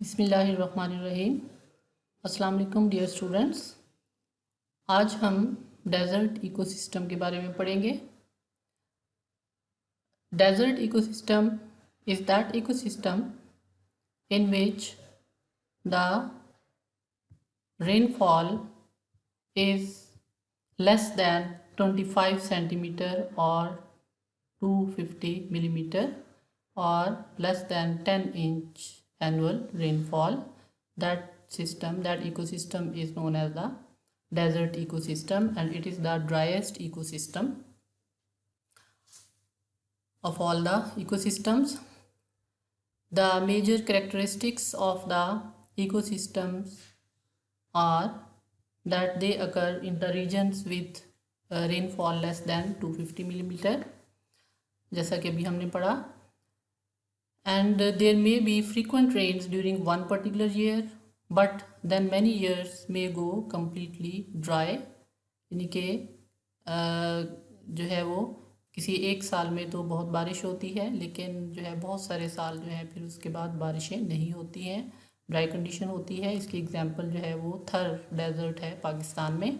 बिस्मिल्लाहिर्रहमानिर्रहीम। अस्सलाम वालेकुम डियर स्टूडेंट्स। आज हम डेजर्ट इकोसिस्टम के बारे में पढ़ेंगे। Desert ecosystem is that ecosystem in which the rainfall is less than 25 centimeter or 250 millimeter or less than 10 inch annual rainfall. That ecosystem is known as the desert ecosystem, and it is the driest ecosystem of all the ecosystems. The major characteristics of the ecosystems are that they occur in the regions with rainfall less than 250 millimeter, जैसा कि अभी हमने पढ़ा, and there may be frequent rains during one particular year, but then many years may go completely dry, यानी कि जो है वो किसी एक साल में तो बहुत बारिश होती है, लेकिन जो है बहुत सारे साल जो है फिर उसके बाद बारिशें नहीं होती हैं, ड्राई कंडीशन होती है। इसकी एग्जांपल जो है वो थर डेजर्ट है पाकिस्तान में।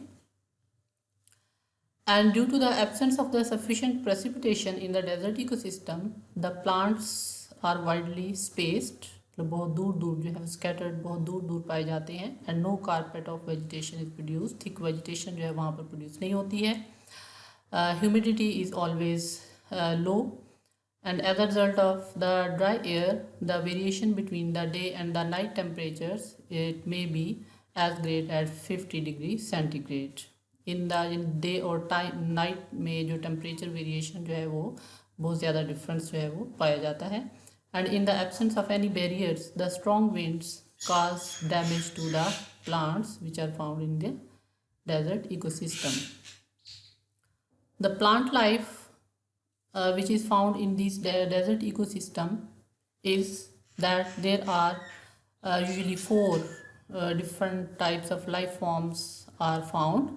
And due to the absence of the sufficient precipitation in the desert ecosystem, the plants are widely spaced, मतलब बहुत दूर दूर जो है scattered, बहुत दूर दूर पाए जाते हैं, and no carpet of vegetation is produced, thick vegetation जो है वहाँ पर प्रोड्यूस नहीं होती है। Humidity is always low, and as a result of the dry air, the variation between the day and the night temperatures, it may be as great as 50 degrees centigrade. In day और time night में जो temperature variation जो है वो बहुत ज़्यादा difference जो है वो पाया जाता है। And in the absence of any barriers, the strong winds cause damage to the plants which are found in the desert ecosystem. The plant life which is found in this desert ecosystem is that there are usually four different types of life forms are found.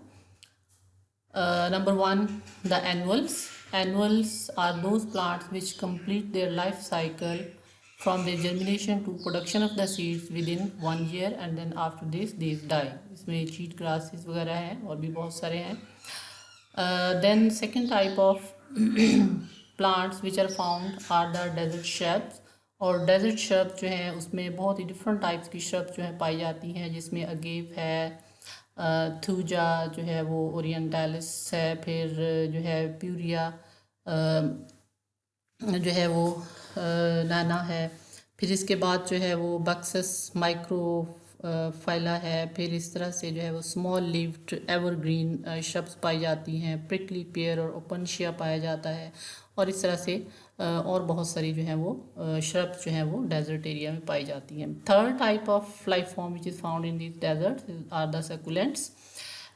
Number one, the annuals. Annuals are those plants which complete their life cycle from their germination to production of the seeds within 1 year, and then after this they die. इसमें cheat grasses वगैरह हैं और भी बहुत सारे हैं। Then second type of plants which are found are the desert shrubs. और desert shrub जो है उसमें बहुत ही डिफरेंट टाइप्स की श्रब जो है पाई जाती हैं, जिसमें अगेव है, थूजा जो है वो ओरिएंटालिस है, फिर जो है प्यूरिया जो है वो नाना है, फिर इसके बाद जो है वो बक्सस माइक्रो फाइला है, फिर इस तरह से जो है वो स्मॉल लीव्ड एवरग्रीन श्रब्स पाई जाती हैं, प्रिकली पेयर और ओपनशिया पाया जाता है, और इस तरह से और बहुत सारी जो है वो श्रब्स जो हैं वो डेजर्ट एरिया में पाई जाती हैं। Third type of life form which is found in this desert are the succulents,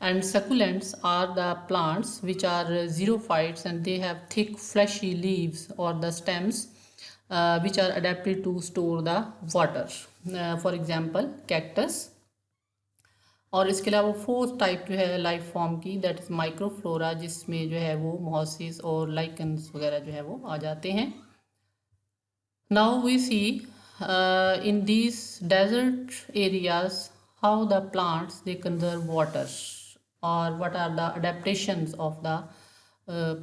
and succulents are the plants which are xerophytes, and they have thick fleshy leaves or the stems which are adapted to store the water, for example cactus। और इसके अलावा fourth type जो है life form की, that is microflora, जिसमें जो है वो मॉसिस और लाइकन्स वगैरह जो है वो आ जाते हैं। Now we see in these desert areas how the plants they conserve water, और what are the adaptations of the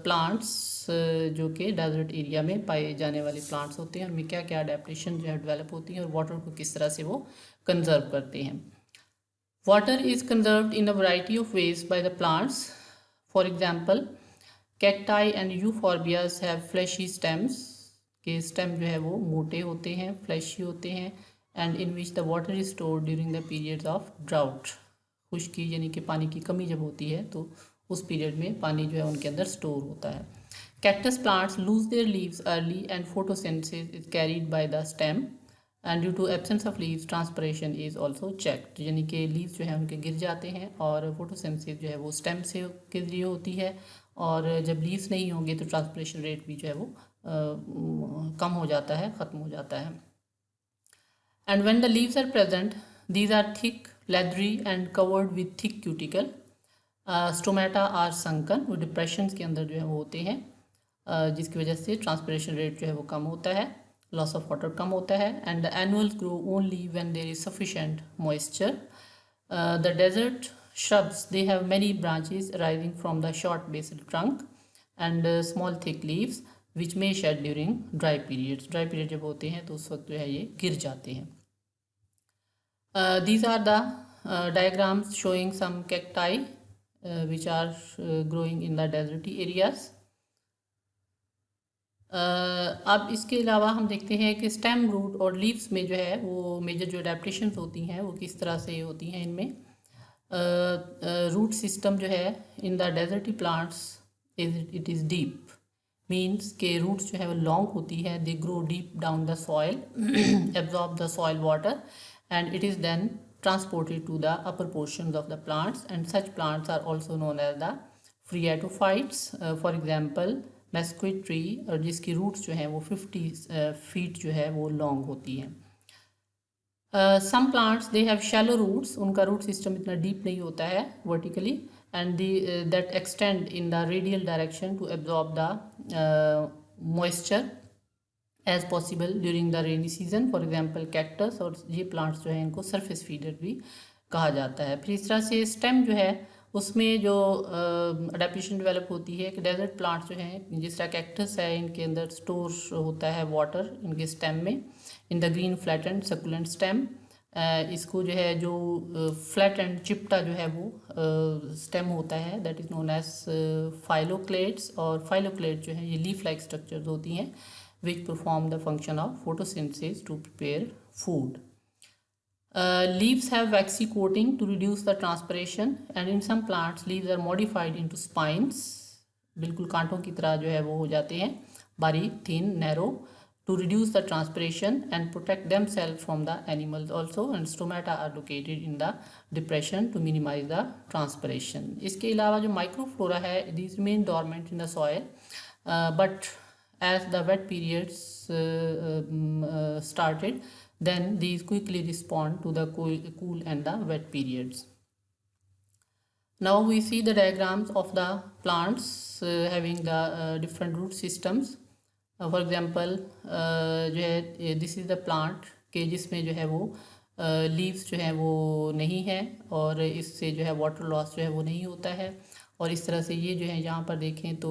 plants जो कि डेजर्ट एरिया में पाए जाने वाले प्लांट्स होते हैं, उनमें क्या क्या अडेप्टेशन जो है डेवलप होती हैं और वाटर को किस तरह से वो कंजर्व करते हैं। Water is conserved in a variety of ways by the plants. For example, cacti and euphorbias have fleshy stems, के stem जो है वो मोटे होते हैं, fleshy होते हैं, and in which the water is stored during the periods of drought. खुश्की यानी कि पानी की कमी जब होती है तो उस पीरियड में पानी जो है उनके अंदर स्टोर होता है। Cactus plants lose their leaves early and photosynthesis is carried by the stem, and due to absence of leaves transpiration is also checked, यानी कि लीव्स जो है उनके गिर जाते हैं और फोटोसिंथेसिस जो है वो स्टेम से के जरिए होती है, और जब लीव्स नहीं होंगे तो ट्रांसपरेशन रेट भी जो है वो कम हो जाता है, ख़त्म हो जाता है। And when the leaves are present, these are thick leathery and covered with thick cuticle. Stomata are sunken, वो डिप्रेशन के अंदर जो है वो होते हैं, जिसकी वजह से ट्रांसपरेशन रेट जो है वो कम होता है। लॉस ऑफ वाटर कम होता है. And the annuals grow only when there is sufficient moisture. The desert shrubs, they have many branches arising from the short basal trunk and small thick leaves which may shed during dry periods. Dry period जब होते हैं तो उस वक्त जो है ये गिर जाते हैं. These are the diagrams showing some cacti which are growing in the deserty areas. अब इसके अलावा हम देखते हैं कि स्टेम रूट और लीव्स में जो है वो मेजर जो अडेप्टेशंस होती हैं वो किस तरह से होती हैं इनमें. रूट सिस्टम जो है in the desert plants it is deep, means के रूट्स जो है वो लॉन्ग होती है. They grow deep down the soil, absorb the soil water and it is then transported to the upper portions of the plants, and such plants are also known as the phreatophytes. For example, mesquite tree, और जिसकी roots जो हैं वो 50 feet जो है वो long होती हैं. Some plants they have shallow roots, उनका रूट सिस्टम इतना डीप नहीं होता है vertically, and that extend in the radial direction to absorb the moisture as possible during the rainy season. For example cactus, और ये plants जो है इनको सरफेस फीडर भी कहा जाता है. फिर इस तरह से स्टेम जो है उसमें जो अडेप्टेशन डेवलप होती है कि डेजर्ट प्लांट्स जो हैं जिस तरह कैक्टस है इनके अंदर स्टोर होता है वाटर इनके स्टेम में in the green flat and succulent stem. इसको जो है जो फ्लैट एंड चिप्टा जो है वो स्टेम होता है that is known as phylloclades. और फाइलोक्लेट जो है ये लीफ लाइक स्ट्रक्चर्स होती हैं which perform the function of photosynthesis to prepare food. Leaves have waxy coating to reduce the transpiration, and in some plants leaves are modified into spines. बिल्कुल कांटों की तरह जो है वो हो जाते हैं, बारीक, thin, narrow, to reduce the transpiration and protect themselves from the animals also. And stomata are located in the depression to minimize the transpiration. इसके अलावा जो microflora है these remain dormant in the soil, but as the wet periods started, then these quickly respond to the cool and the wet periods. Now we see the diagrams of the plants having the different root systems. For example, जो है this is the plant के जिसमें जो है वो leaves जो है वो नहीं है और इससे जो है water loss जो है वो नहीं होता है. और इस तरह से ये जो है यहाँ पर देखें तो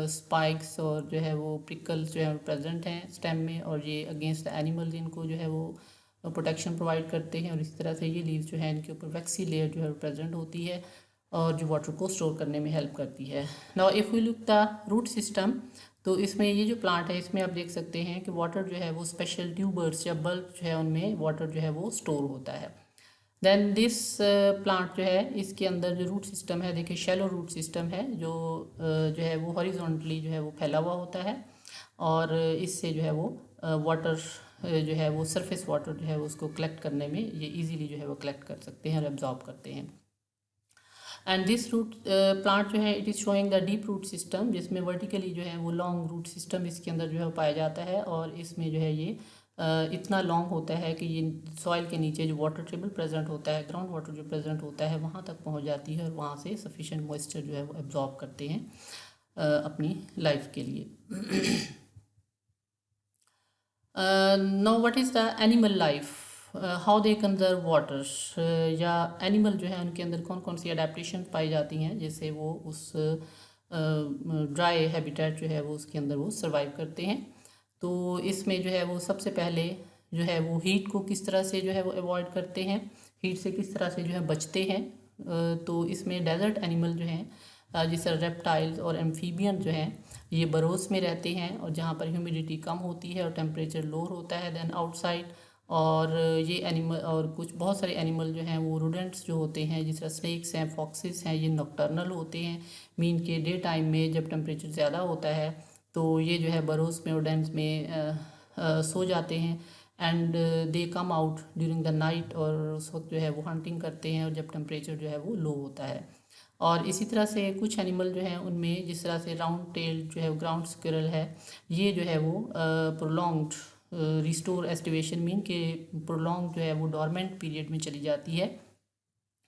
स्पाइक्स और जो है वो प्रिकल्स जो है प्रेजेंट हैं स्टेम में, और ये अगेंस्ट द एनिमल्स इनको जो है वो प्रोटेक्शन प्रोवाइड करते हैं. और इस तरह से ये लीव्स जो है इनके ऊपर वैक्सी लेयर जो है प्रेजेंट होती है और जो वाटर को स्टोर करने में हेल्प करती है. Now if we look the root system, तो इसमें ये जो प्लांट है इसमें आप देख सकते हैं कि वाटर जो है वो स्पेशल ट्यूबर्स या बल्ब जो है उनमें वाटर जो है वो स्टोर होता है. देन दिस प्लांट जो है इसके अंदर जो रूट सिस्टम है देखिए शैलो रूट सिस्टम है जो है वो हॉरिजॉन्टली जो है वो फैला हुआ होता है, और इससे जो है वो वाटर जो है वो सरफेस वाटर जो है वो उसको कलेक्ट करने में ये इजीली जो है वो कलेक्ट कर सकते हैं और एब्जॉर्ब करते हैं. एंड दिस रूट प्लांट जो है it is showing the deep root system, जिसमें वर्टिकली जो है वो लॉन्ग रूट सिस्टम इसके अंदर जो है पाया जाता है, और इसमें जो है ये इतना लॉन्ग होता है कि ये सॉइल के नीचे जो वाटर टेबल प्रेजेंट होता है, ग्राउंड वाटर जो प्रेजेंट होता है वहाँ तक पहुँच जाती है और वहाँ से सफिशिएंट मॉइस्चर जो है वो एब्जॉर्ब करते हैं अपनी लाइफ के लिए. Know what is the animal life, how they conserve water, या एनिमल जो है उनके अंदर कौन कौन सी अडेप्टेशन पाई जाती हैं जिससे वो उस ड्राई हैबिटेट जो है वो उसके अंदर वो सर्वाइव करते हैं. तो इसमें जो है वो सबसे पहले जो है वो हीट को किस तरह से जो है वो अवॉइड करते हैं, हीट से किस तरह से जो है बचते हैं. तो इसमें डेजर्ट एनिमल जो हैं जिस तरह रेप्टाइल्स और एम्फीबियन जो हैं ये बरोस में रहते हैं और जहाँ पर ह्यूमिडिटी कम होती है और टेम्परेचर लोअर होता है देन आउटसाइड. और ये एनिमल और कुछ बहुत सारे एनिमल जो हैं वो रोडेंट्स जो होते हैं जिस तरह स्नेक्स हैं, फॉक्सेस हैं, ये नॉक्टर्नल होते हैं, मीन के डे टाइम में जब टेम्परेचर ज़्यादा होता है तो ये जो है बरोस में और डेंस में सो जाते हैं, and they come out during the night, और उस वक्त जो है वो हंटिंग करते हैं और जब टेम्परेचर जो है वो लो होता है. और इसी तरह से कुछ एनिमल जो हैं उनमें जिस तरह से राउंड टेल जो है ग्राउंड स्क्विरल है, ये जो है वो प्रोलॉन्ग्ड रिस्टोर एस्टिवेशन मीन के प्रोलॉन्ग जो है वो डॉर्मेंट पीरियड में चली जाती है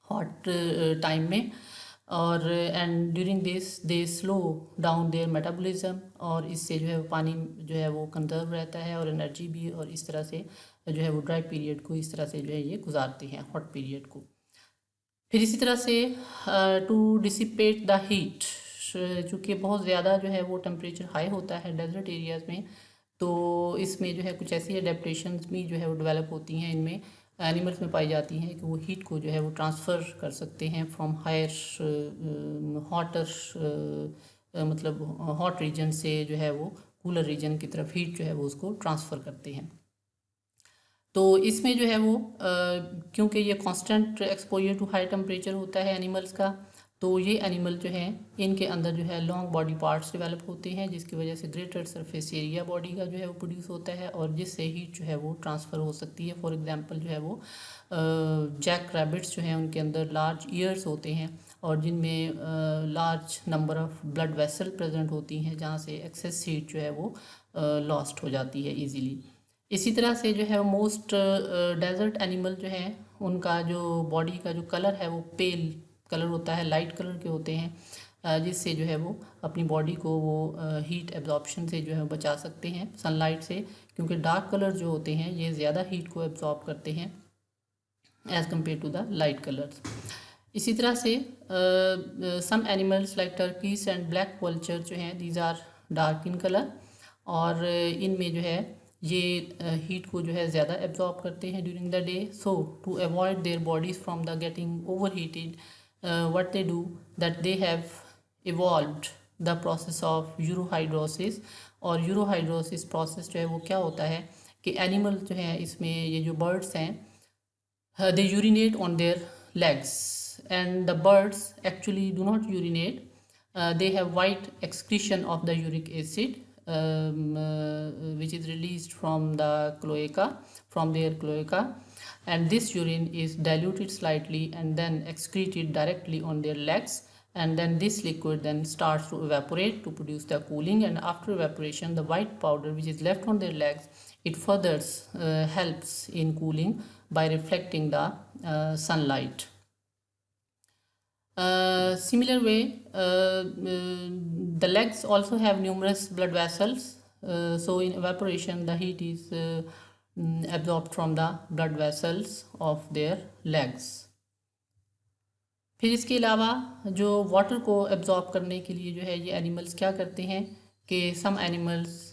हॉट टाइम में, और and during this they slow down their metabolism, और इससे जो है वो पानी जो है वो कंजर्व रहता है और एनर्जी भी, और इस तरह से जो है वो ड्राई पीरियड को इस तरह से जो है ये गुजारते हैं, हॉट पीरियड को। फिर इसी तरह से टू डिसिपेट द हीट, चूँकि बहुत ज़्यादा जो है वो टेम्परेचर हाई होता है डेजर्ट एरियाज़ में, तो इसमें जो है कुछ ऐसी एडेप्टेशंस भी जो है वो डेवलप होती हैं इनमें, एनिमल्स में पाई जाती हैं कि वो हीट को जो है वो ट्रांसफ़र कर सकते हैं फ्रॉम हायर हॉटर, मतलब हॉट रीजन से जो है वो कूलर रीजन की तरफ हीट जो है वो उसको ट्रांसफ़र करते हैं। तो इसमें जो है वो क्योंकि ये constant exposure to high temperature होता है एनिमल्स का, तो ये एनिमल जो है इनके अंदर जो है लॉन्ग बॉडी पार्ट्स डेवलप होते हैं, जिसकी वजह से ग्रेटर सरफेस एरिया बॉडी का जो है वो प्रोड्यूस होता है, और जिससे हीट जो है वो ट्रांसफ़र हो सकती है। फॉर एग्जांपल जो है वो जैक रैबिट्स जो हैं उनके अंदर लार्ज ईयर्स होते हैं, और जिनमें large number of blood vessel present होती हैं, जहाँ से एक्सेस हीट जो है वो लॉस्ट हो जाती है ईजीली। इसी तरह से जो है मोस्ट डेजर्ट एनिमल जो है उनका जो बॉडी का जो कलर है वो पेल कलर होता है, लाइट कलर के होते हैं, जिससे जो है वो अपनी बॉडी को वो हीट एब्जॉर्प्शन से जो है बचा सकते हैं सनलाइट से, क्योंकि डार्क कलर जो होते हैं ये ज़्यादा हीट को एब्जॉर्ब करते हैं as compare to the light colours. इसी तरह से some animals like turkeys and black vulture जो हैं these are dark in colour, और इनमें जो है ये हीट को जो है ज़्यादा एब्जॉर्ब करते हैं during the day. So to avoid their bodies from the getting over heated, what they do that they have evolved the process of urohidrosis. और यूरोहाइड्रोसिस प्रोसेस जो है वो क्या होता है कि एनिमल जो है इसमें ये जो बर्ड्स हैं they urinate on their legs, and the birds actually do not urinate. They have white excretion of the uric acid, which is released from the cloaca, from their cloaca, and this urine is diluted slightly and then excreted directly on their legs, and then this liquid then starts to evaporate to produce the cooling, and after evaporation the white powder which is left on their legs, it further helps in cooling by reflecting the sunlight. Similar way, the legs also have numerous blood vessels, so in evaporation the heat is absorbed from the blood vessels of their legs. फिर इसके अलावा जो water को absorb करने के लिए जो है ये एनिमल्स क्या करते हैं कि सम एनिमल्स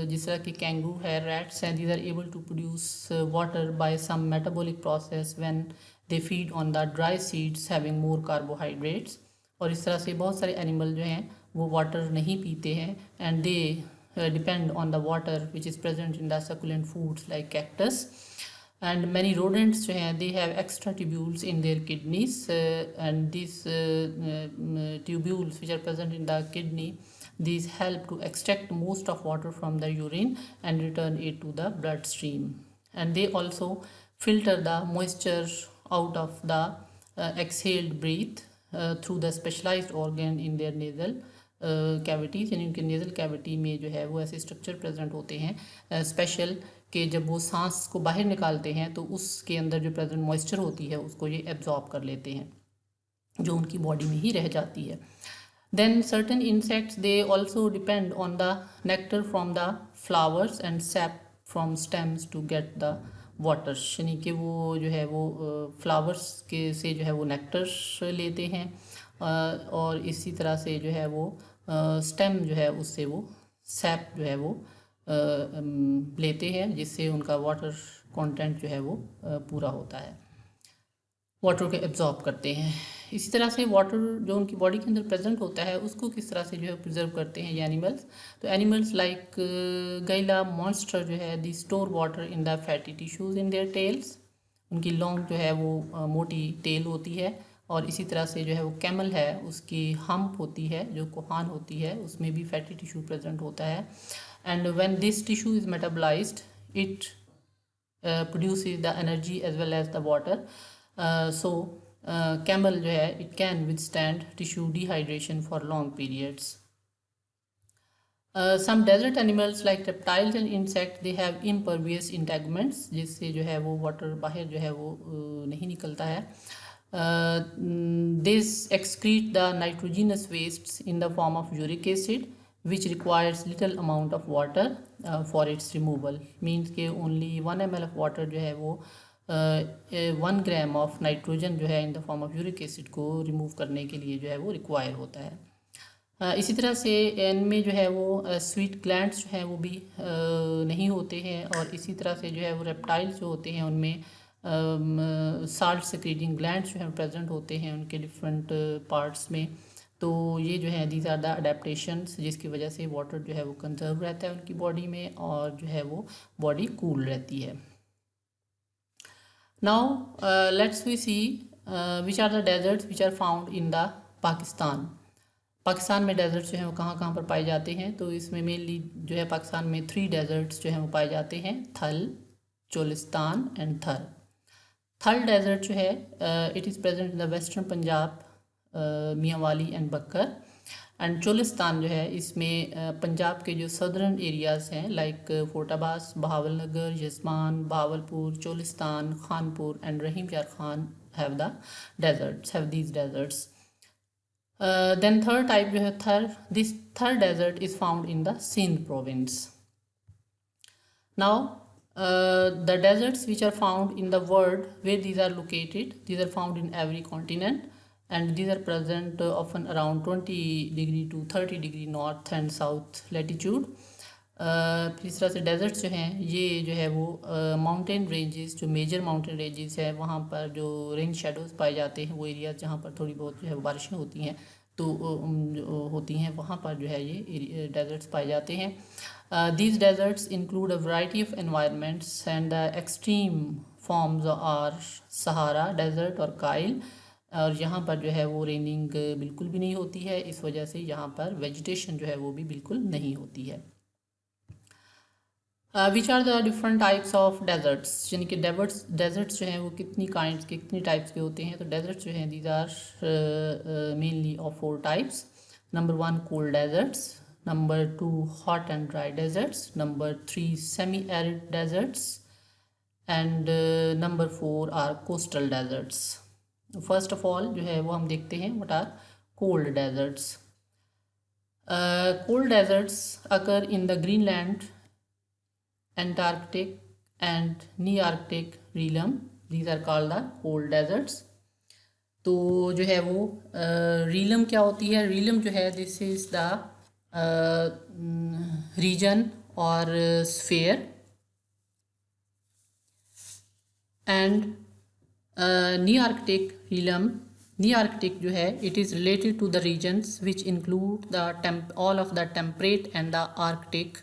जिस तरह के कैंगरू है, रैट्स हैं, these are able to produce water by some metabolic process when they feed on the dry seeds having more carbohydrates. और इस तरह से बहुत सारे एनिमल जो हैं वो वाटर नहीं पीते हैं, and they depend on the water which is present in the succulent foods like cactus. And many rodents जो हैं they have extra tubules in their kidneys, and these tubules which are present in the kidney, these help to extract most of water from the urine and return it to the bloodstream, and they also filter the moisture out of the exhaled breath through the specialized organ in their nasal cavities, यानी उनके nasal cavity में जो है वो ऐसे structure present होते हैं special, कि जब वो सांस को बाहर निकालते हैं तो उसके अंदर जो प्रेजेंट मॉइस्चर होती है उसको ये एब्जॉर्ब कर लेते हैं, जो उनकी बॉडी में ही रह जाती है। Then certain insects they also depend on the nectar from the flowers and sap from stems to get the water, यानी कि वो जो है वो फ्लावर्स के से जो है वो नेक्टर लेते हैं, और इसी तरह से जो है वो स्टेम जो है उससे वो सैप जो है वो लेते हैं, जिससे उनका वाटर कंटेंट जो है वो पूरा होता है, वाटर को एब्जॉर्ब करते हैं। इसी तरह से वाटर जो उनकी बॉडी के अंदर प्रेजेंट होता है उसको किस तरह से जो है प्रिजर्व करते हैं ये एनिमल्स। तो एनिमल्स लाइक गैला मॉन्स्टर जो है they store water in the fatty tissues in their tails, उनकी लॉन्ग जो है वो मोटी टेल होती है, और इसी तरह से जो है वो कैमल है उसकी हम्प होती है, जो कोहान होती है, उसमें भी फैटी टिश्यू प्रेजेंट होता है, and when this tissue is metabolized it produces the energy as well as the water, so camel जो है it can withstand tissue dehydration for long periods. Some desert animals like reptiles and insects they have impervious integuments, जिससे जो है वो water बाहर जो है वो नहीं निकलता है, This excrete the nitrogenous wastes in the form of uric acid, which requires little amount of water for its removal. Means के only 1 ml of water जो है वो 1 ग्राम ऑफ नाइट्रोजन जो है in the form of uric acid को remove करने के लिए जो है वो रिक्वायर होता है। इसी तरह से इनमें जो है वो स्वीट ग्लैंड्स जो हैं वो भी नहीं होते हैं, और इसी तरह से जो है वो रेप्टाइल्स जो होते हैं उनमें साल्ट सेक्रेटिंग ग्लैंड्स जो हैं प्रेजेंट होते हैं उनके डिफरेंट पार्ट्स में। तो ये जो है दीज आर द अडेप्टेशंस जिसकी वजह से वाटर जो है वो कंजर्व रहता है उनकी बॉडी में, और जो है वो बॉडी कूल रहती है। Now let's we see which are the deserts which are found in the Pakistan. Pakistan में डेजर्ट्स जो हैं वो कहाँ कहाँ पर पाए जाते हैं, तो इसमें मेनली जो है पाकिस्तान में 3 डेजर्ट्स जो हैं वो पाए जाते हैं, थल, चोलिस्तान एंड थर। थल डेजर्ट जो है it is present in the western Punjab, Mianwali and Bhakkar. And Cholistan जो है इसमें पंजाब के जो सदर्न एरियाज़ हैं लाइक फोर्टाबाद, Bahawalnagar, Yazman, Bahawalpur, Cholistan, Khanpur and Rahim Yar Khan have the deserts, have these deserts. Then third type जो है थर, this third desert is found in the Sindh province. Now the deserts which are found in the world where these are located, these are found in every continent, and these are present often around 20 degree to 30 degree north and south latitude. इस तरह से desserts जो हैं ये जो है वो mountain ranges, जो मेजर माउंटेन रेंजेस है वहाँ पर जो रेन शेडोज़ पाए जाते हैं, वो एरिया जहाँ पर थोड़ी बहुत जो है बारिशें होती हैं तो जो होती हैं वहाँ पर जो है ये डेजर्ट्स पाए जाते हैं। These deserts include a variety of environments and the extreme forms are Sahara desert और काइल, और यहाँ पर जो है वो रेनिंग बिल्कुल भी नहीं होती है, इस वजह से यहाँ पर वेजिटेशन जो है वो भी बिल्कुल नहीं होती है। Which are the different types of deserts, यानी कि डेजर्ट्स जो हैं वो कितनी काइंड्स के, कितनी टाइप्स के होते हैं। तो डेजर्ट्स जो हैं these are mainly of 4 types. Number 1 cold deserts, number 2 hot and dry deserts, number 3 semi arid deserts and number 4 are coastal deserts. First of all जो है वो हम देखते हैं what are cold deserts. Cold deserts occur in the Greenland, Antarctic and Nearctic realm, these are called the cold deserts। तो जो है वो रीलम क्या होती है, रीलम जो है दिस इज़ द रीजन और sphere, and Nearctic realm, Nearctic जो है it is related to the regions which include the all of the temperate and the arctic,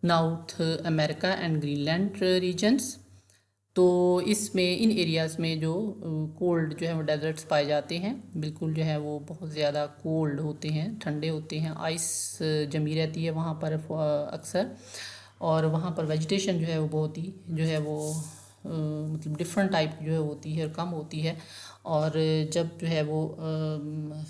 North America and Greenland regions. तो इसमें इन areas में जो cold जो है वो डेजर्ट्स पाए जाते हैं, बिल्कुल जो है वो बहुत ज़्यादा कोल्ड होते हैं, ठंडे होते हैं, आइस जमी रहती है वहाँ पर अक्सर, और वहाँ पर वेजिटेशन जो है वो बहुत ही जो है वो मतलब डिफरेंट टाइप जो है होती है, कम होती है। और जब जो है वो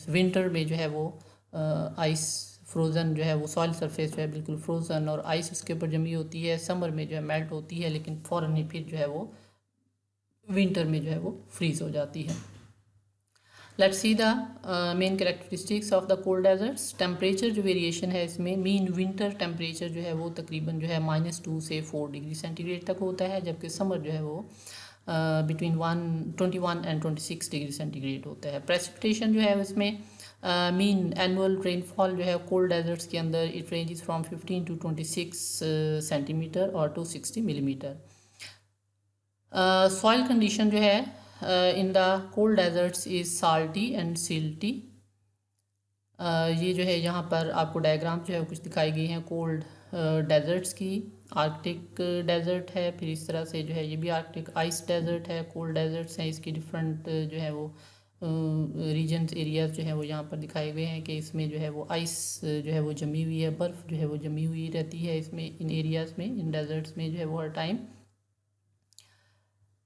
विंटर में जो है वो आइस फ्रोज़न जो है वो सॉइल सरफेस जो है बिल्कुल फ्रोज़न और आइस उसके ऊपर जमी होती है, समर में जो है मेल्ट होती है, लेकिन फ़ौरन ही फिर जो है वो विंटर में जो है वो फ्रीज़ हो जाती है। Let's see the main characteristics of the cold deserts. Temperature जो वेरिएशन है इसमें, मीन विंटर टेम्परेचर जो है वो तकरीबन जो है -2 से 4 डिग्री सेंटीग्रेड तक होता है, जबकि समर जो है वो बिटवीन 21 एंड 26 डिग्री सेंटीग्रेड होता है। प्रेसिपिटेशन जो है इसमें मीन एनुअल रेनफॉल जो है कोल्ड डेजर्ट्स के अंदर it ranges from 15 to 26 centimetre और 260 मिलीमीटर। सॉइल कंडीशन जो है in the cold deserts is salty and silty. ये जो है यहाँ पर आपको डायग्राम जो है कुछ दिखाई गई हैं कोल्ड डेजर्ट्स की। आर्कटिक डेजर्ट है, फिर इस तरह से जो है ये भी आर्कटिक आइस डेजर्ट है, कोल्ड डेजर्ट्स हैं, इसकी डिफरेंट जो है वो रीजन्स एरियाज़ जो है वो यहाँ पर दिखाए गए हैं कि इसमें जो है वो आइस जो है वो जमी हुई है, बर्फ़ जो है वो जमी हुई रहती है इसमें, इन एरियाज़ में, इन डेजर्ट्स में जो है वो हर time.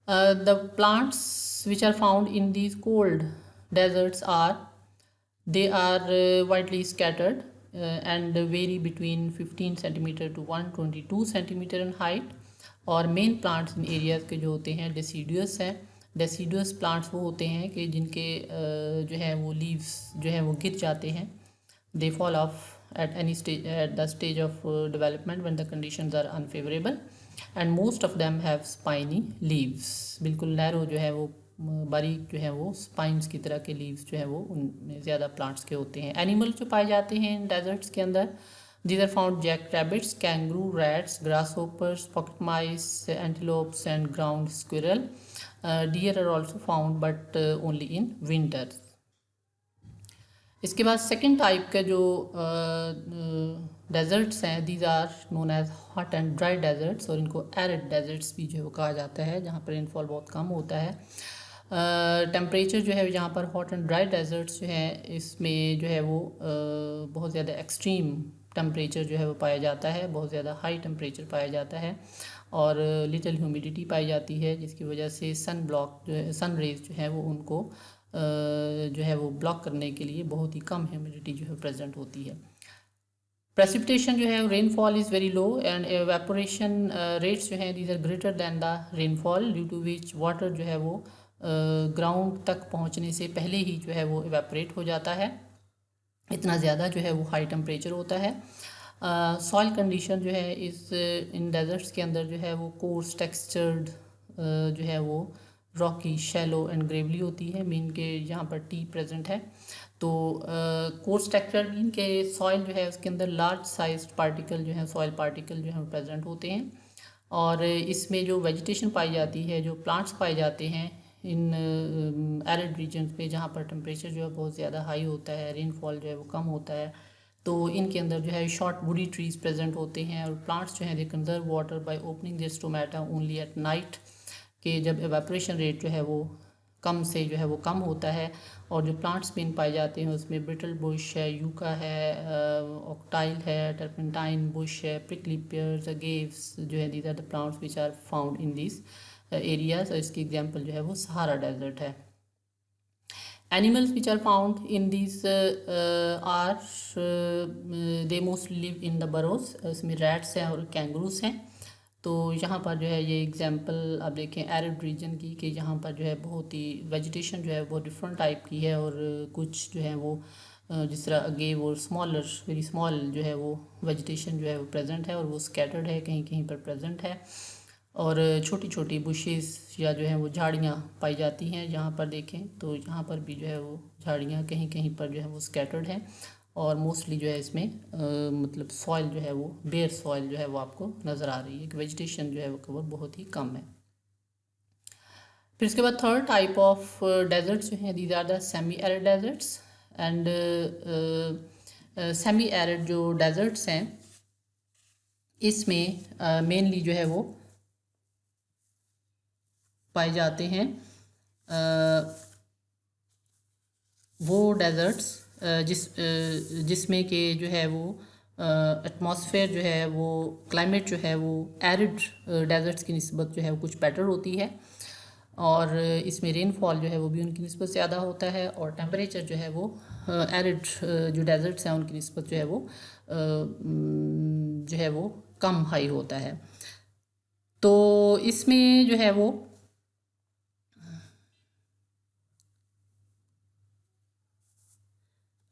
The plants which are found in these cold deserts are, they are widely scattered and vary between 15 centimeter to 122 centimeter in height। और मेन प्लांट्स इन एरियाज़ के जो होते हैं डिसीडियस हैं, डेसिडुअस प्लांट्स वो होते हैं कि जिनके जो है वो लीव्स जो है वो गिर जाते हैं, they fall of at any stage at the stage of development when the conditions are unfavorable and most of them have spiny leaves। बिल्कुल नैरो जो है वो बारीक जो है वो स्पाइन्स की तरह के लीव्स जो है वो उनमें ज़्यादा प्लांट्स के होते हैं। एनिमल जो पाए जाते हैं इन डेजर्ट्स के अंदर, these are found jack rabbits, kangaroo, rats, grasshoppers, pocket mice, antelopes and ground squirrel. Deer are also found but only in winter. इसके बाद सेकेंड टाइप का जो डेजर्ट्स हैं, these are known as hot and dry deserts, और इनको arid desserts भी जो है वो कहा जाता है, जहाँ पर रेनफॉल बहुत कम होता है। टेम्परेचर जो है यहाँ पर हॉट एंड ड्राई डेजर्ट्स जो है इसमें जो है वो बहुत ज़्यादा एक्सट्रीम टेम्परेचर जो है वो पाया जाता है, बहुत ज़्यादा हाई टेम्परेचर पाया जाता है और लिटिल ह्यूमिडिटी पाई जाती है, जिसकी वजह से सन ब्लॉक जो है, सन रेज जो है वो उनको जो है वो ब्लॉक करने के लिए बहुत ही कम ह्यूमिडिटी जो है प्रेजेंट होती है। प्रेसिपिटेशन जो है rainfall is very low and evaporation rates जो हैं these are greater than the rainfall, due to which water जो है वो ग्राउंड तक पहुंचने से पहले ही जो है वो एवेपोरेट हो जाता है, इतना ज़्यादा जो है वो हाई टेम्परेचर होता है। सॉइल कंडीशन जो है इस इन डेजर्ट्स के अंदर जो है वो कोर्स टेक्सचर्ड जो है वो रॉकी, शैलो एंड ग्रेवली होती है, मीन के यहाँ पर टी प्रेजेंट है। तो कोर्स टेक्सचर मीन के सॉइल जो है उसके अंदर लार्ज साइज पार्टिकल जो है सॉइल पार्टिकल जो है प्रेजेंट होते हैं, और इसमें जो वेजिटेशन पाई जाती है, जो प्लांट्स पाए जाते हैं इन एरिड रीजन्स पे जहाँ पर टेम्परेचर जो है बहुत ज़्यादा हाई होता है, रेनफॉल जो है वो कम होता है, तो इनके अंदर जो है शॉर्ट वुडी ट्रीज प्रेजेंट होते हैं, और प्लांट्स जो है they conserve water by opening this stomata only at night, कि जब एवेपोरेशन रेट जो है वो कम से जो है वो कम होता है। और जो प्लांट्स में पाए जाते हैं उसमें ब्रिटल बुश है, यूका है, ऑक्टाइल है, टर्पेंटाइन बुश है, प्रिकली पेयर्स, गेव्स जो है these are the plants which are found in this areas. और इसकी एग्जांपल जो है वो सहारा डेजर्ट है। Animals which are found in these are they mostly live in the burrows, इसमें रैट्स हैं और कैंगरूस हैं। तो यहाँ पर जो है ये एग्जांपल आप देखें एरिड रीजन की, कि यहाँ पर जो है बहुत ही वेजिटेशन जो है वो डिफरेंट टाइप की है, और कुछ जो है वो जिस तरह अगेव और स्मॉलर वेरी स्मॉल जो है वो वेजिटेशन जो है वो प्रेजेंट है, और वो स्कैटर्ड है, कहीं कहीं पर प्रेजेंट है, और छोटी छोटी बुशेस या जो है वो झाड़ियाँ पाई जाती हैं। जहाँ पर देखें तो यहाँ पर भी जो है वो झाड़ियाँ कहीं कहीं पर जो है वो स्कैटर्ड हैं, और मोस्टली जो है इसमें मतलब सॉइल जो है वो बेयर सॉइल जो है वो आपको नज़र आ रही है कि वेजिटेशन जो है वो कवर बहुत ही कम है। फिर इसके बाद थर्ड टाइप ऑफ डेजर्ट्स जो हैं these are the semi arid deserts. And semi arid जो डेजर्ट्स हैं इसमें मेनली जो है वो पाए जाते हैं वो डेजर्ट्स जिसमें कि जो है वो एटमॉस्फेयर जो है वो क्लाइमेट जो है वो एरिड डेजर्ट्स की निस्बत जो है वो कुछ बेटर होती है, और इसमें रेनफॉल जो है वो भी उनकी निस्बत ज़्यादा होता है, और टेम्परेचर जो है वो एरिड जो डेजर्ट्स हैं उनकी निस्बत जो है वो जो है वो कम हाई होता है। तो इसमें जो है वो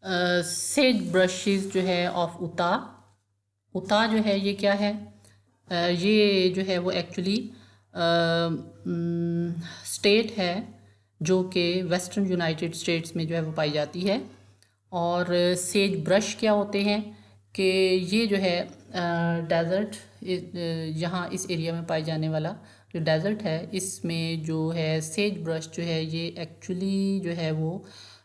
सेज ब्रशेस जो है ऑफ उता जो है ये क्या है, ये जो है वो एक्चुअली स्टेट है जो कि वेस्टर्न यूनाइटेड स्टेट्स में जो है वो पाई जाती है। और सेज ब्रश क्या होते हैं कि ये जो है डेज़र्ट यहाँ इस एरिया में पाई जाने वाला जो डेज़र्ट है इसमें जो है सेज ब्रश जो है ये एक्चुअली जो है वो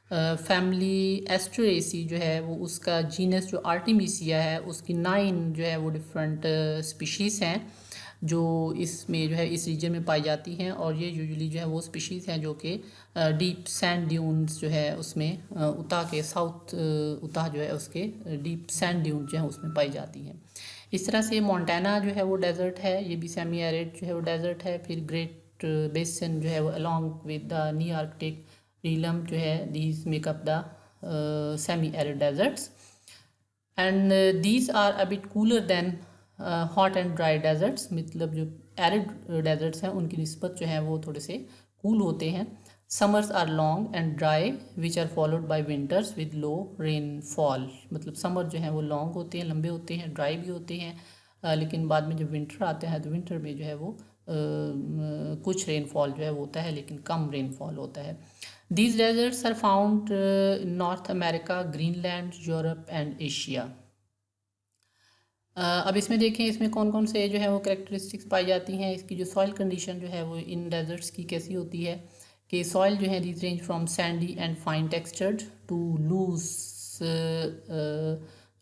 फैमिली एस्ट्रेसी जो है वो उसका जीनस जो आर्टिमिसिया है उसकी 9 जो है वो डिफरेंट स्पीशीज़ हैं जो इसमें जो है इस रीजन में पाई जाती हैं, और ये यूजुअली जो है वो स्पीशीज़ हैं जो कि डीप सैंड ड्यून्स जो है उसमें उता के साउथ उता जो है उसके डीप सैंड ड्यून जो है उसमें पाई जाती हैं। इस तरह से मोंटाना जो है वो डेजर्ट है, ये भी सेमी एरिड जो है वो डेजर्ट है। फिर ग्रेट बेसन जो है वो along with the Nearctic realm जो है these make up the semi arid deserts, and these are a bit cooler than hot and dry deserts. मतलब जो एरिड डेजर्ट्स हैं उनकी निस्बत जो है वो थोड़े से कूल होते हैं। Summers are long and dry which are followed by winters with low rainfall. मतलब समर जो है वो लॉन्ग होते हैं, लंबे होते हैं, ड्राई भी होते हैं, लेकिन बाद में जब विंटर आता है तो विंटर में जो है वो कुछ रेनफॉल जो है वो होता है, लेकिन कम रेनफॉल होता है। These deserts are found in North America, Greenland, Europe and Asia. अब इसमें देखें इसमें कौन कौन से जो है वो कैरेक्टरिस्टिक्स पाई जाती हैं। इसकी जो सॉइल कंडीशन जो है वो इन डेजर्ट्स की कैसी होती है कि सॉइल जो है these range from sandy and fine textured to loose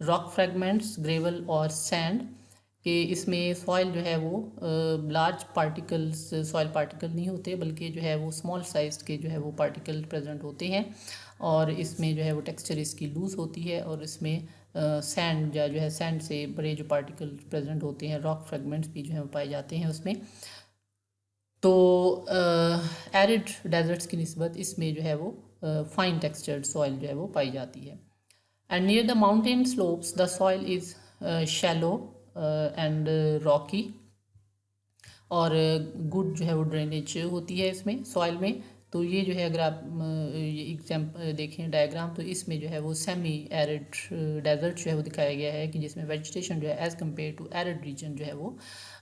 rock fragments, gravel और सैंड। कि इसमें सॉइल जो है वो लार्ज पार्टिकल्स सॉइल पार्टिकल नहीं होते, बल्कि जो है वो स्मॉल साइज के जो है वो पार्टिकल प्रेजेंट होते हैं, और इसमें जो है वो टेक्सचर इसकी लूज़ होती है, और इसमें सैंड या जो है सैंड से बड़े जो पार्टिकल प्रेजेंट होते हैं, रॉक फ्रेगमेंट्स भी जो है पाए जाते हैं उसमें। तो एरिड डेजर्ट्स की निस्बत इसमें जो है वो फाइन टेक्सचर्ड सॉइल जो है वो पाई जाती है। And near the mountain slopes the soil is shallow and Rocky, और गुड जो है वो ड्रेनेज होती है इसमें सॉइल में। तो ये जो है अगर आप ये एग्जाम्पल देखें डायग्राम, तो इसमें जो है वो सेमी एरिड डेजर्ट जो है वो दिखाया गया है कि जिसमें वेजिटेशन जो है as compare to arid region जो है वो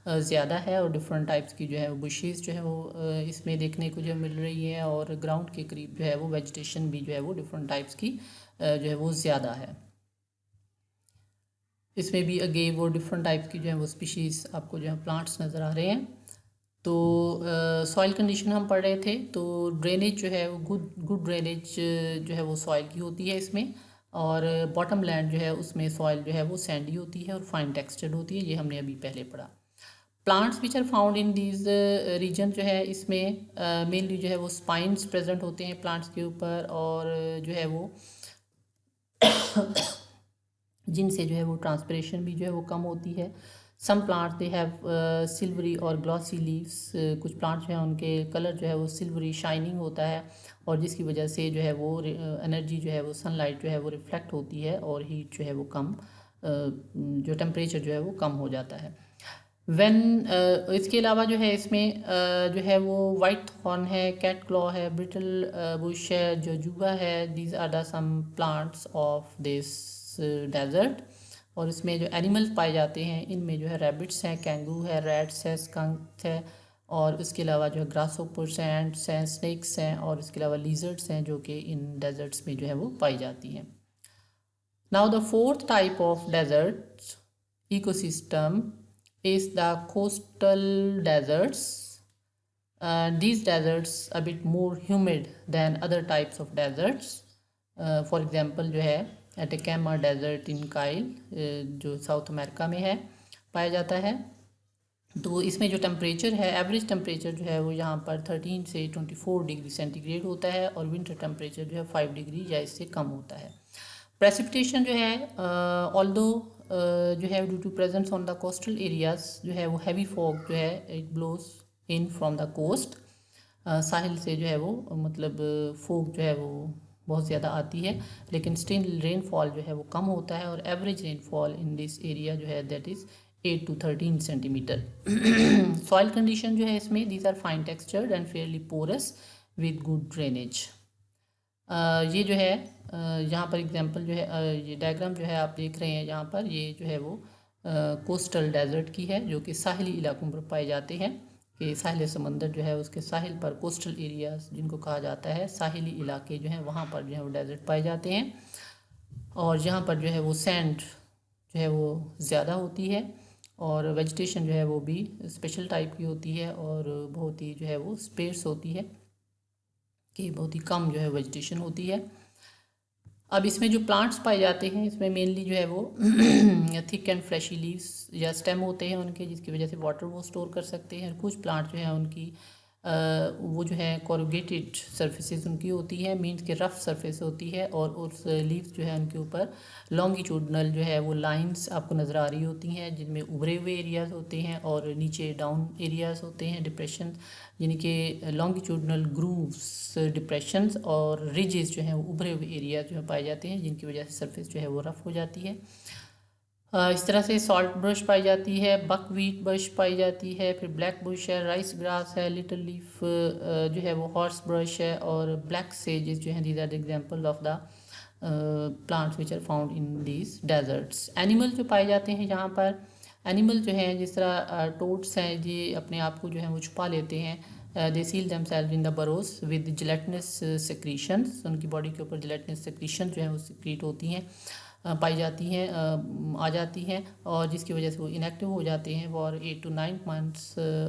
ज़्यादा है, और डिफरेंट टाइप्स की जो है वो बुशेस जो है वो इसमें देखने को जो मिल रही है, और ग्राउंड के करीब जो है वो वेजिटेशन भी जो है वो डिफरेंट टाइप्स की जो है वो ज़्यादा है। इसमें भी अगेन वो डिफरेंट टाइप्स की जो है वो स्पीशीज़ आपको जो है प्लांट्स नज़र आ रहे हैं। तो सॉइल कंडीशन हम पढ़ रहे थे, तो ड्रेनेज जो है वो गुड ड्रेनेज जो है वो सॉइल की होती है इसमें, और बॉटम लैंड जो है उसमें सॉइल जो है वो सैंडी होती है और फाइन टेक्सचर्ड होती है, ये हमने अभी पहले पढ़ा। Plants which are found in these region जो है इसमें मेनली जो है वो स्पाइंस प्रेजेंट होते हैं प्लांट्स के ऊपर, और जो है वो जिनसे जो है वो ट्रांसपरेशन भी जो है वो कम होती है। Some plants they have silvery और ग्लॉसी लीव्स। कुछ प्लांट्स जो हैं उनके कलर जो है वो सिल्वरी शाइनिंग होता है, और जिसकी वजह से जो है वो एनर्जी जो है वो सनलाइट जो है वो रिफ्लेक्ट होती है, और हीट जो है वो कम जो टेम्परेचर जो है वो कम हो जाता है। वेन इसके अलावा जो है इसमें जो है वो वाइट थॉर्न है, कैट क्लॉ है, ब्रिटल बुश है, जोजुबा है। These are the some plants of this desert. और इसमें जो एनिमल्स पाए जाते हैं इनमें जो है रैबिट्स हैं, कैंगरू है, रैट्स है, स्कंक है, और इसके अलावा जो है ग्रास होपर्स हैं, एंड्स हैं, स्नेक्स हैं, और इसके अलावा लीजर्ड्स हैं जो कि इन डेजर्ट्स में जो है वो पाई जाती हैं। Now the fourth type of desert ecosystem is the coastal deserts. These deserts a bit more humid than other types of deserts. For example जो है Atacama Desert in Kyle जो साउथ अमेरिका में है पाया जाता है। तो इसमें जो टेम्परेचर है, एवरेज टेम्परेचर जो है वो यहाँ पर 13 से 24 डिग्री सेंटीग्रेड होता है, और विंटर टेम्परेचर जो है 5 डिग्री या इससे कम होता है। प्रेसिपिटेशन जो है ऑल्दो जो है due to presence on the coastal areas जो है वो हैवी फॉग जो है it blows in from the coast. साहिल से जो है वो मतलब फॉग जो है वो बहुत ज़्यादा आती है, लेकिन स्टिल रेनफॉल जो है वो कम होता है, और average rainfall in this area जो है that is 8 to 13 centimetre. Soil condition जो है इसमें these are fine textured and fairly porous with good drainage. ये जो है यहाँ पर एग्जांपल जो है ये डायग्राम जो है आप देख रहे हैं यहाँ पर, ये जो है वो कोस्टल डेजर्ट की है जो कि साहिली इलाकों पर पाए जाते हैं। कि साहिल समंदर जो है उसके साहिल पर कोस्टल एरियाज जिनको कहा जाता है, साहिली इलाके जो हैं वहाँ पर जो है वो डेजर्ट पाए जाते हैं, और यहाँ पर जो है वो सैंड जो है वो ज़्यादा होती है, और वेजिटेशन जो है वो भी स्पेशल टाइप की होती है, और बहुत ही जो है वो स्पेर्स होती है कि बहुत ही कम जो है वेजिटेशन होती है। अब इसमें जो प्लांट्स पाए जाते हैं इसमें मेनली जो है वो थिक एंड फ्लैशी लीव्स या स्टेम होते हैं उनके, जिसकी वजह से वाटर वो स्टोर कर सकते हैं। कुछ प्लांट जो है उनकी वो जो है कोरुगेटेड सरफेसेस उनकी होती है, मीन्स के रफ सरफेस होती है, और उस लीव्स जो है उनके ऊपर लॉन्गिट्यूडनल जो है वो लाइंस आपको नज़र आ रही होती हैं, जिनमें उभरे हुए एरियाज़ होते हैं और नीचे डाउन एरियाज़ होते हैं, डिप्रेशन यानी कि लॉन्गिट्यूडनल ग्रूव्स डिप्रेशंस, और रिजेस जो हैं वो उभरे हुए एरिया जो है पाए जाते हैं, जिनकी वजह से सरफेस जो है वो रफ़ हो जाती है। इस तरह से सॉल्ट ब्रश पाई जाती है, बकवीट ब्रश पाई जाती है, फिर ब्लैक बुश है, राइस ग्रास है, लिटिल लीफ जो है वो हॉर्स ब्रश है, और ब्लैक सेजेस जो हैं, these are the example of the plants which are found in these deserts. Animal जो पाए जाते हैं यहाँ पर, एनिमल जो हैं जिस तरह टोड्स हैं, ये अपने आप को जो है वो छुपा लेते हैं, they seal themselves in the burrows with gelatinous secretions, उनकी बॉडी के ऊपर जिलेटिनस सेक्रीशन जो है वो सिक्रीट होती हैं, पाई जाती हैं, आ जाती हैं, और जिसकी वजह से वो इनएक्टिव हो जाते हैं फॉर 8 to 9 months,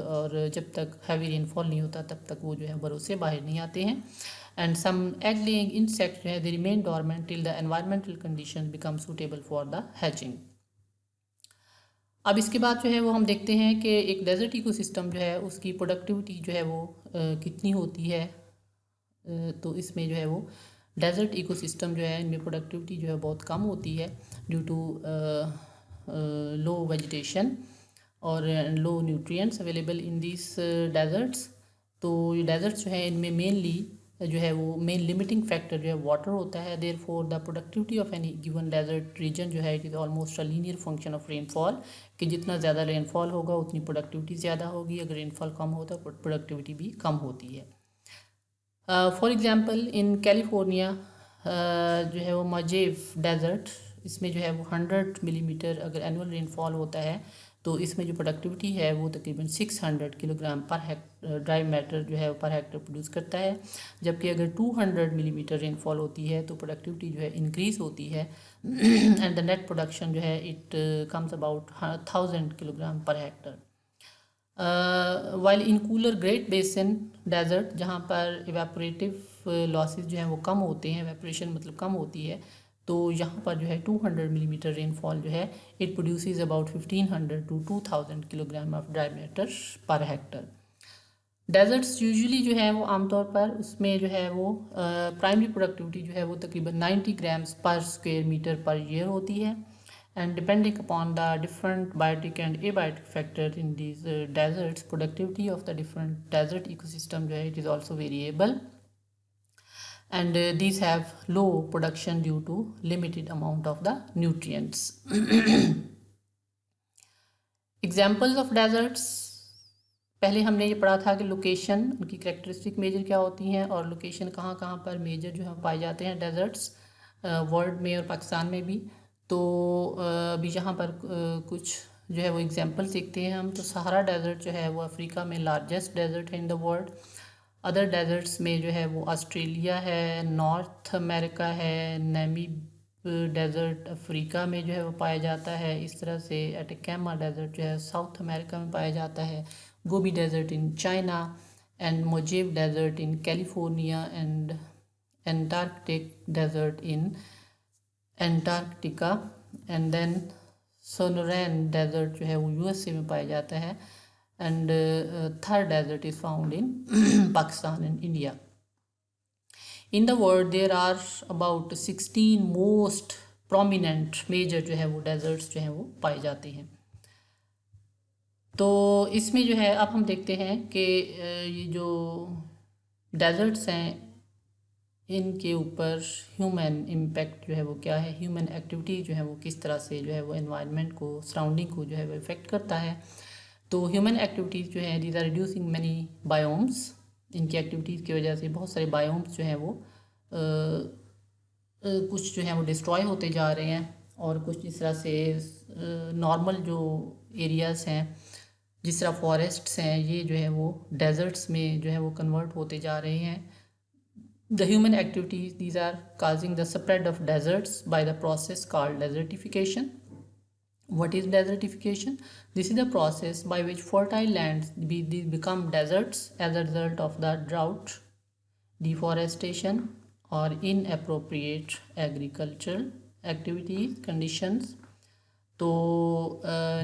और जब तक हैवी रेनफॉल नहीं होता तब तक वो जो है बरों से बाहर नहीं आते हैं। And some egg laying insect जो है they remain dormant till the environmental condition become suitable for the hatching. अब इसके बाद जो है वो हम देखते हैं कि एक डेजर्ट इकोसिस्टम जो है उसकी प्रोडक्टिविटी जो है वो कितनी होती है। तो इसमें जो है वो डेजर्ट इकोसिस्टम जो है इनमें प्रोडक्टिविटी जो है बहुत कम होती है ड्यू टू लो वेजिटेशन और low nutrients available in this deserts. तो ये डेजर्ट्स जो है इनमें मेनली जो है वो मेन लिमिटिंग फैक्टर जो है वाटर होता है। Therefore the productivity of any given desert region जो है it is almost a linear function of rainfall, कि जितना ज़्यादा रेनफॉल होगा उतनी प्रोडक्टिविटी ज़्यादा होगी, अगर रेनफॉल कम होता है प्रोडक्टिविटी भी कम होती है। फॉर एग्ज़ाम्पल इन कैलिफोर्निया जो है वो मजेव डेजर्ट, इसमें जो है वो 100 मिलीमीटर अगर एनुअल रेनफॉल होता है तो इसमें जो प्रोडक्टिविटी है वो तकरीबन 600 kilogram per Hector dry matter जो है पर हेक्टर प्रोड्यूस करता है। जबकि अगर 200 मिलीमीटर रेनफॉल होती है तो प्रोडक्टिविटी जो है इंक्रीज़ होती है एंड द नेट प्रोडक्शन जो है it comes about 1000 kilogram per hectare. While in cooler Great Basin desert जहाँ पर इवेपोरेटिव लॉसेस जो हैं वो कम होते हैं, इवेपोरेशन मतलब कम होती है, तो यहाँ पर जो है 200 मिलीमीटर रेनफॉल जो है it produces about 1500 to 2000 kilogram of dry matter per hectare. Deserts usually जो है वो आमतौर पर उसमें जो है वो प्राइमरी प्रोडक्टिविटी जो है वो तकरीबन 90 ग्राम्स पर स्क्वायर मीटर पर ईयर होती है। And depending upon the different biotic and abiotic factor in these deserts, productivity of the different desert ecosystem जो है it is also variable, and these have low production due to limited amount of the nutrients. Examples of deserts, पहले हमने ये पढ़ा था कि location उनकी characteristic major क्या होती हैं और लोकेशन कहाँ कहाँ पर मेजर जो है पाए जाते हैं डेजर्ट्स वर्ल्ड में और पाकिस्तान में भी। तो अभी यहाँ पर कुछ जो है वो एग्जांपल देखते हैं हम। तो सहारा डेजर्ट जो है वो अफ्रीका में लार्जेस्ट डेजर्ट है in the world. Other deserts में जो है वो ऑस्ट्रेलिया है, नॉर्थ अमेरिका है, नामीब डेजर्ट अफ्रीका में जो है वो पाया जाता है। इस तरह से एटिकामा डेजर्ट जो है साउथ अमेरिका में पाया जाता है, Gobi desert in China, and Mojave desert in California, and Antarctic desert in Antarctica, and then Sonoran desert जो है वो यूएसए में पाया जाता है, and third desert is found in Pakistan and India. In the world there are about 16 most prominent major जो है वो डेजर्ट्स जो हैं वो पाए जाते हैं। तो इसमें जो है अब हम देखते हैं कि ये जो डेजर्ट्स हैं इनके ऊपर ह्यूमन इम्पैक्ट जो है वो क्या है, ह्यूमन एक्टिविटी जो है वो किस तरह से जो है वो एनवायरनमेंट को, सराउंडिंग को जो है वो इफ़ेक्ट करता है। तो ह्यूमन एक्टिविटीज़ जो है these are reducing many biomes, इनकी एक्टिविटीज़ की वजह से बहुत सारे बायोम्स जो हैं वो कुछ जो हैं वो डिस्ट्रॉय होते जा रहे हैं, और कुछ जिस तरह से नॉर्मल जो एरियाज़ हैं जिस तरह फॉरेस्ट्स हैं ये जो है वो डेजर्ट्स में जो है वो कन्वर्ट होते जा रहे हैं। The human activities, these are causing the spread of deserts by the process called desertification. What is desertification? This is the process by which fertile lands become deserts as a result of the drought, deforestation, or inappropriate agricultural activities conditions. तो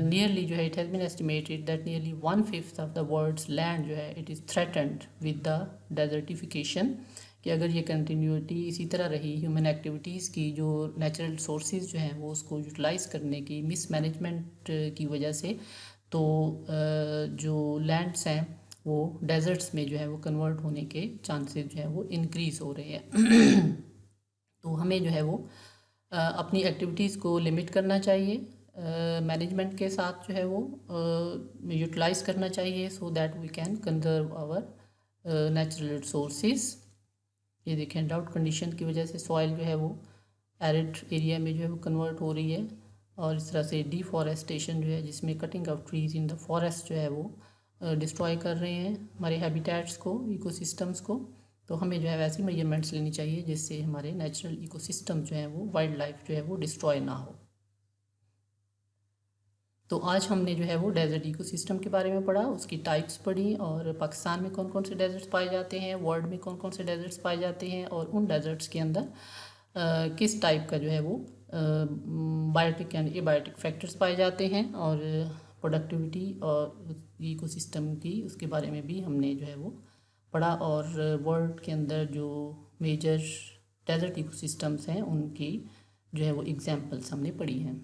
nearly जो है it has been estimated that nearly 1/5 of the world's land जो है it is threatened with the desertification, कि अगर ये continuity इसी तरह रही ह्यूमन एक्टिविटीज़ की, जो नेचुरल सोर्सेज जो हैं वो उसको यूटिलाइज़ करने की मिसमैनेजमेंट की वजह से, तो जो लैंड्स हैं वो डेजर्ट्स में जो है वो कन्वर्ट होने के चांसेस जो हैं वो इंक्रीज़ हो रहे हैं। तो हमें जो है वो अपनी एक्टिविटीज़ को लिमिट करना चाहिए, मैनेजमेंट के साथ जो है वो यूटिलाइज़ करना चाहिए, so that we can conserve our natural resources. ये देखें, ड्राउट कंडीशन की वजह से सॉइल जो है वो एरिड एरिया में जो है वो कन्वर्ट हो रही है, और इस तरह से डिफॉरेस्टेशन जो है, जिसमें cutting of trees in the forest जो है वो डिस्ट्रॉय कर रहे हैं हमारे हैबिटेट्स को, इकोसिस्टम्स को। तो हमें जो है वैसी मेजरमेंट्स लेनी चाहिए जिससे हमारे नेचुरल इकोसिस्टम जो है वो, वाइल्ड लाइफ जो है वो डिस्ट्रॉय ना हो। तो आज हमने जो है वो डेजर्ट इकोसिस्टम के बारे में पढ़ा, उसकी टाइप्स पढ़ी, और पाकिस्तान में कौन कौन से डेजर्ट्स पाए जाते हैं, वर्ल्ड में कौन कौन से डेजर्ट्स पाए जाते हैं, और उन डेजर्ट्स के अंदर किस टाइप का जो है वो बायोटिक एंड एबायोटिक फैक्टर्स पाए जाते हैं, और प्रोडक्टिविटी और इकोसिस्टम की उसके बारे में भी हमने जो है वो पढ़ा, और वर्ल्ड के अंदर जो मेजर डेजर्ट इकोसिस्टम्स हैं उनकी जो है वो एग्जांपल्स हमने पढ़ी हैं।